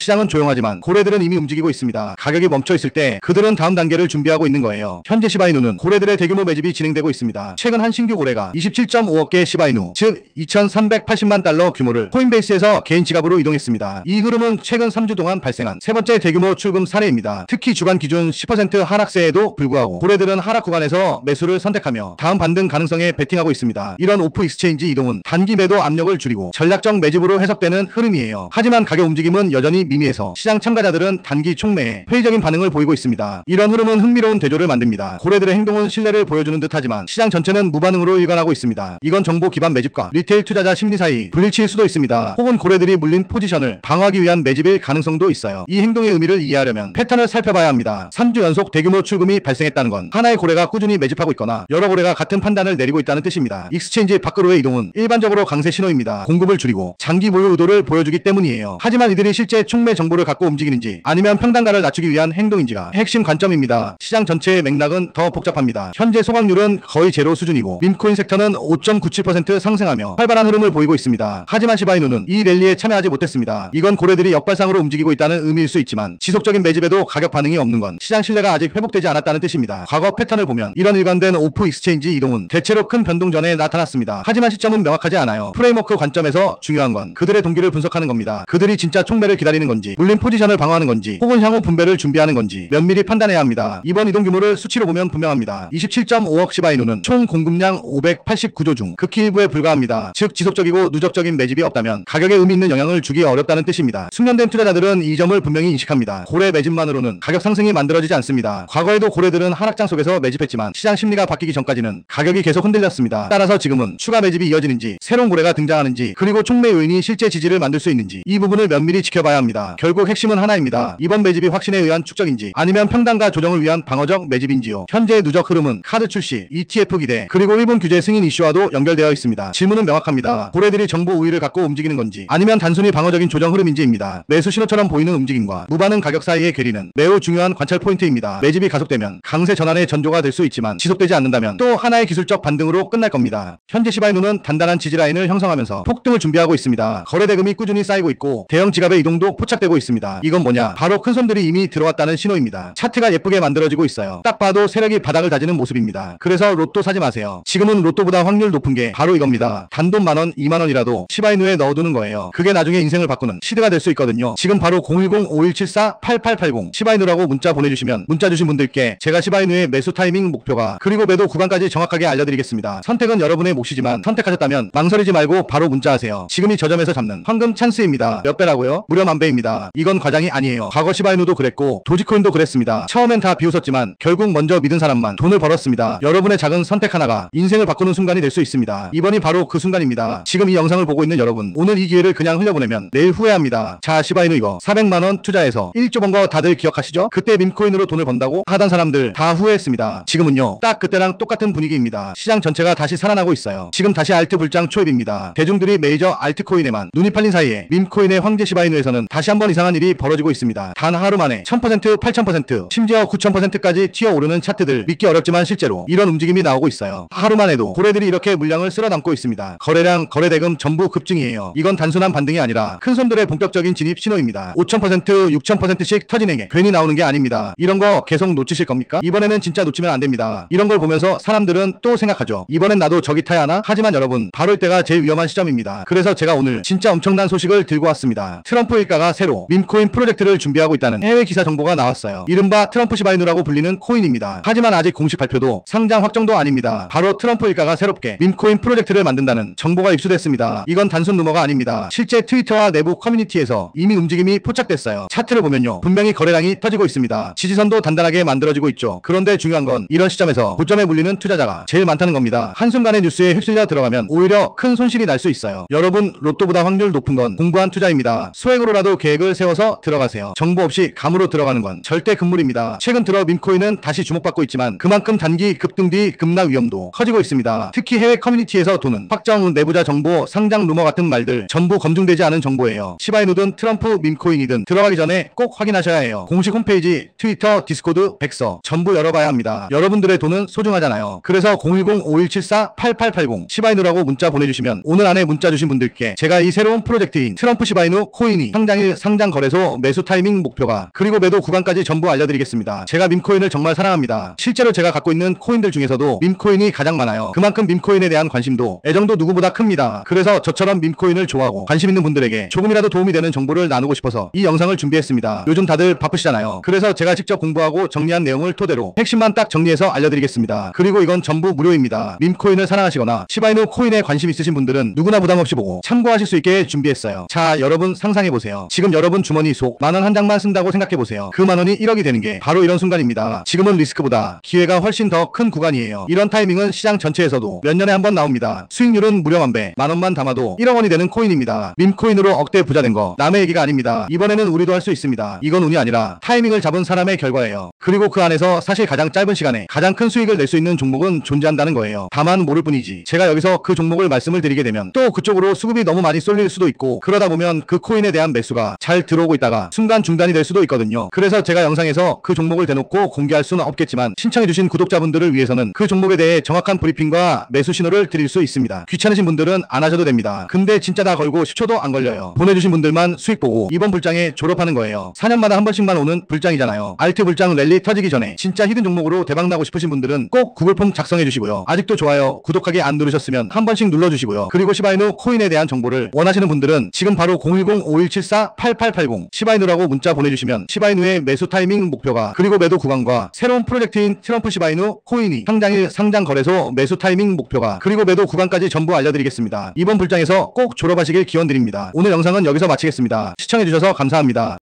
시장은 조용하지만 고래들은 이미 움직이고 있습니다. 가격이 멈춰 있을 때 그들은 다음 단계를 준비하고 있는 거예요. 현재 시바이누는 고래들의 대규모 매집이 진행되고 있습니다. 최근 한 신규 고래가 27.5억 개의 시바이누, 즉 2380만 달러 규모를 코인베이스에서 개인 지갑으로 이동했습니다. 이 흐름은 최근 3주 동안 발생한 세 번째 대규모 출금 사례입니다. 특히 주간 기준 10% 하락세에도 불구하고 고래들은 하락 구간에서 매수를 선택하며 다음 반등 가능성에 베팅하고 있습니다. 이런 오프 익스체인지 이동은 단기 매도 압력을 줄이고 전략적 매집으로 해석되는 흐름이에요. 하지만 가격 움직임은 여전히 미미해서 시장 참가자들은 단기 촉매에 회의적인 반응을 보이고 있습니다. 이런 흐름은 흥미로운 대조를 만듭니다. 고래들의 행동은 신뢰를 보여주는 듯하지만 시장 전체는 무반응으로 일관하고 있습니다. 이건 정보 기반 매집과 리테일 투자자 심리 사이 불일치일 수도 있습니다. 혹은 고래들이 물린 포지션을 방어하기 위한 매집일 가능성도 있어요. 이 행동의 의미를 이해하려면 패턴을 살펴봐야 합니다. 3주 연속 대규모 출금이 발생했다는 건 하나의 고래가 꾸준히 매집하고 있거나 여러 고래가 같은 판단을 내리고 있다는 뜻입니다. 익스체인지 밖으로의 이동은 일반적으로 강세 신호입니다. 공급을 줄이고 장기 보유 의도를 보여주기 때문이에요. 하지만 이들이 실제 촉매 정보를 갖고 움직이는지 아니면 평단가를 낮추기 위한 행동인지가 핵심 관점입니다. 시장 전체의 맥락은 더 복잡합니다. 현재 소각률은 거의 제로 수준이고 밈코인 섹터는 5.97% 상승하며 활발한 흐름을 보이고 있습니다. 하지만 시바이누는 이 랠리에 참여하지 못했습니다. 이건 고래들이 역발상으로 움직이고 있다는 의미일 수 있지만 지속적인 매집에도 가격 반응이 없는 건 시장 신뢰가 아직 회복되지 않았다는 뜻입니다. 과거 패턴을 보면 이런 일관된 오프 익스체인지 이동은 대체로 큰 변동 전에 나타났습니다. 하지만 시점은 명확하지 않아요. 프레임워크 관점에서 중요한 건 그들의 동기를 분석하는 겁니다. 그들이 진짜 촉매를 기다리는 건지 물린 포지션을 방어하는 건지 혹은 향후 분배를 준비하는 건지 면밀히 판단해야 합니다. 이번 이동 규모를 수치로 보면 분명합니다. 27.5억 시바이누는 총 공급량 589조 중 극히 일부에 불과합니다. 즉 지속적이고 누적적인 매집이 없다면 가격에 의미 있는 영향을 주기 어렵다는 뜻입니다. 숙련된 투자자들은 이 점을 분명히 인식합니다. 고래 매집만으로는 가격 상승이 만들어지지 않습니다. 과거에도 고래들은 하락장 속에서 매집했지만 시장 심리가 바뀌기 전까지는 가격이 계속 흔들렸습니다. 따라서 지금은 추가 매집이 이어지는지 새로운 고래가 등장하는지 그리고 촉매 요인이 실제 지지를 만들 수 있는지 이 부분을 면밀히 지켜봐야 합니다. 결국 핵심은 하나입니다. 이번 매집이 확신에 의한 축적인지 아니면 평단가 조정을 위한 방어적 매집인지요. 현재의 누적 흐름은 카드 출시, ETF 기대 그리고 일본 규제 승인 이슈와도 연결되어 있습니다. 질문은 명확합니다. 고래들이 정보 우위를 갖고 움직이는 건지 아니면 단순히 방어적인 조정 흐름인지입니다. 매수 신호처럼 보이는 움직임과 무반응 가격 사이의 괴리는 매우 중요한 관찰 포인트입니다. 매집이 가속되면 강세 전환의 전조가 될 수 있지만 지속되지 않는다면 또 하나의 기술적 반등으로 끝날 겁니다. 현재 시바이누는 단단한 지지라인을 형성하면서 폭등을 준비하고 있습니다. 거래 대금이 꾸준히 쌓이고 있고 대형 지갑의 이동도 포착되고 있습니다. 이건 뭐냐? 바로 큰손들이 이미 들어왔다는 신호입니다. 차트가 예쁘게 만들어지고 있어요. 딱 봐도 세력이 바닥을 다지는 모습입니다. 그래서 로또 사지 마세요. 지금은 로또보다 확률 높은 게 바로 이겁니다. 단돈 만원, 2만원이라도 시바이누에 넣어두는 거예요. 그게 나중에 인생을 바꾸는 시드가 될 수 있거든요. 지금 바로 010-5174-8880 시바이누라고 문자 보내주시면 문자 주신 분들께 제가 시바이누의 매수 타이밍 목표가 그리고 매도 구간까지 정확하게 알려드리겠습니다. 선택은 여러분의 몫이지만 선택하셨다면 망설이지 말고 바로 문자하세요. 지금이 저점에서 잡는 황금 찬스입니다. 몇 배라고요? 무려 만배입니다. 이건 과장이 아니에요. 과거 시바이누도 그랬고 도지코인도 그랬습니다. 처음엔 다 비웃었지만 결국 먼저 믿은 사람만 돈을 벌었습니다. 여러분의 작은 선택 하나가 인생을 바꾸는 순간이 될 수 있습니다. 이번이 바로 그 순간입니다. 지금 이 영상을 보고 있는 여러분, 오늘 이 기회를 그냥 흘려보내면 내일 후회합니다. 자, 시바이누 이거 400만원 투자해서 1조 번 거 다들 기억하시죠? 그때 밈코인으로 돈을 번다고 하던 사람들 다 후회했습니다. 지금은요 딱 그때랑 똑같은 분위기입니다. 시장 전체가 다시 살아나고 있어요. 지금 다시 알트 불장 초입입니다. 대중들이 메이저 알트코인에만 눈이 팔린 사이에 밈코인의 황제 시바이누에서는 다시 한번 이상한 일이 벌어지고 있습니다. 단 하루 만에 1000%, 8000%, 심지어 9000%까지 튀어오르는 차트들 믿기 어렵지만 실제로 이런 움직임이 나오고 있어요. 하루만 해도 고래들이 이렇게 물량을 쓸어담고 있습니다. 거래량, 거래대금 전부 급증이에요. 이건 단순한 반등이 아니라 큰손들의 본격적인 진입 신호입니다. 5000%, 6000%씩 터지는 게 괜히 나오는 게 아닙니다. 이런 거 계속 놓치실 겁니까? 이번에는 진짜 놓치면 안 됩니다. 이런 걸 보면서 사람들은 또 생각하죠. 이번엔 나도 저기 타야 하나? 하지만 여러분, 바로 이때가 제일 위험한 시점입니다. 그래서 제가 오늘 진짜 엄청난 소식을 들고 왔습니다. 트럼프 일가가 새로 밈코인 프로젝트를 준비하고 있다는 해외 기사 정보가 나왔어요. 이른바 트럼프 시바이누라고 불리는 코인입니다. 하지만 아직 공식 발표도 상장 확정도 아닙니다. 바로 트럼프 일가가 새롭게 밈코인 프로젝트를 만든다는 정보가 입수됐습니다. 이건 단순 루머가 아닙니다. 실제 트위터와 내부 커뮤니티에서 이미 움직임이 포착됐어요. 차트를 보면요 분명히 거래량이 터지고 있습니다. 지지선도 단단하게 만들어지고 있죠. 그런데 중요한 건 이런 시점에서 고점에 물리는 투자자가 제일 많다는 겁니다. 한순간의 뉴스에 휩쓸려 들어가면 오히려 큰 손실이 날 수 있어요. 여러분, 로또보다 확률 높은 건 공부한 투자입니다. 소액으로라도 계획을 세워서 들어가세요. 정보 없이 감으로 들어가는 건 절대 금물입니다. 최근 들어 밈코인은 다시 주목받고 있지만 그만큼 단기 급등 뒤 급락 위험도 커지고 있습니다. 특히 해외 커뮤니티에서 도는 확정 내부자 정보, 상장 루머 같은 말들 전부 검증되지 않은 정보예요. 시바이누든 트럼프 밈코인이든 들어가기 전에 꼭 확인하셔야 해요. 공식 홈페이지, 트위터, 디스코드, 백서 전부 열어봐야 합니다. 여러분들의 돈은 소중하잖아요. 그래서 010-5174-8880 시바이누라고 문자 보내주시면 오늘 안에 문자 주신 분들께 제가 이 새로운 프로젝트인 트럼프 시바이누 코인이 상장일 상장일 상장 거래소 매수 타이밍 목표가 그리고 매도 구간까지 전부 알려드리겠습니다. 제가 밈코인을 정말 사랑합니다. 실제로 제가 갖고 있는 코인들 중에서도 밈코인이 가장 많아요. 그만큼 밈코인에 대한 관심도 애정도 누구보다 큽니다. 그래서 저처럼 밈코인을 좋아하고 관심 있는 분들에게 조금이라도 도움이 되는 정보를 나누고 싶어서 이 영상을 준비했습니다. 요즘 다들 바쁘시잖아요. 그래서 제가 직접 공부하고 정리한 내용을 토대로 핵심만 딱 정리해서 알려드리겠습니다. 그리고 이건 전부 무료입니다. 밈코인을 사랑하시거나 시바이누 코인에 관심 있으신 분들은 누구나 부담없이 보고 참고하실 수 있게 준비했어요. 자, 여러분 상상해보세요. 지금 여러분 주머니 속 만원 한 장만 쓴다고 생각해보세요. 그 만원이 1억이 되는 게 바로 이런 순간입니다. 지금은 리스크보다 기회가 훨씬 더 큰 구간이에요. 이런 타이밍은 시장 전체에서도 몇 년에 한 번 나옵니다. 수익률은 무려 만배, 만원만 담아도 1억 원이 되는 코인입니다. 밈코인으로 억대 부자 된 거 남의 얘기가 아닙니다. 이번에는 우리도 할 수 있습니다. 이건 운이 아니라 타이밍을 잡은 사람의 결과예요. 그리고 그 안에서 사실 가장 짧은 시간에 가장 큰 수익을 낼 수 있는 종목은 존재한다는 거예요. 다만 모를 뿐이지. 제가 여기서 그 종목을 말씀을 드리게 되면 또 그쪽으로 수급이 너무 많이 쏠릴 수도 있고, 그러다 보면 그 코인에 대한 매수가 잘 들어오고 있다가 순간 중단이 될 수도 있거든요. 그래서 제가 영상에서 그 종목을 대놓고 공개할 수는 없겠지만 신청해주신 구독자분들을 위해서는 그 종목에 대해 정확한 브리핑과 매수 신호를 드릴 수 있습니다. 귀찮으신 분들은 안 하셔도 됩니다. 근데 진짜 다 걸고 10초도 안 걸려요. 보내주신 분들만 수익 보고 이번 불장에 졸업하는 거예요. 4년마다 한 번씩만 오는 불장이잖아요. 알트 불장 랠리 터지기 전에 진짜 히든 종목으로 대박나고 싶으신 분들은 꼭 구글 폼 작성해 주시고요. 아직도 좋아요, 구독하기 안 누르셨으면 한 번씩 눌러주시고요. 그리고 시바이누 코인에 대한 정보를 원하시는 분들은 지금 바로 010-5174-8880 시바이누라고 문자 보내주시면 시바이누의 매수 타이밍 목표가 그리고 매도 구간과 새로운 프로젝트인 트럼프 시바이누 코인이 상장일 상장 거래소 매수 타이밍 목표가 그리고 매도 구간까지 전부 알려드리겠습니다. 이번 불장에서 꼭 졸업하시길 기원드립니다. 오늘 영상은 여기서 마치겠습니다. 시청해주셔서 감사합니다.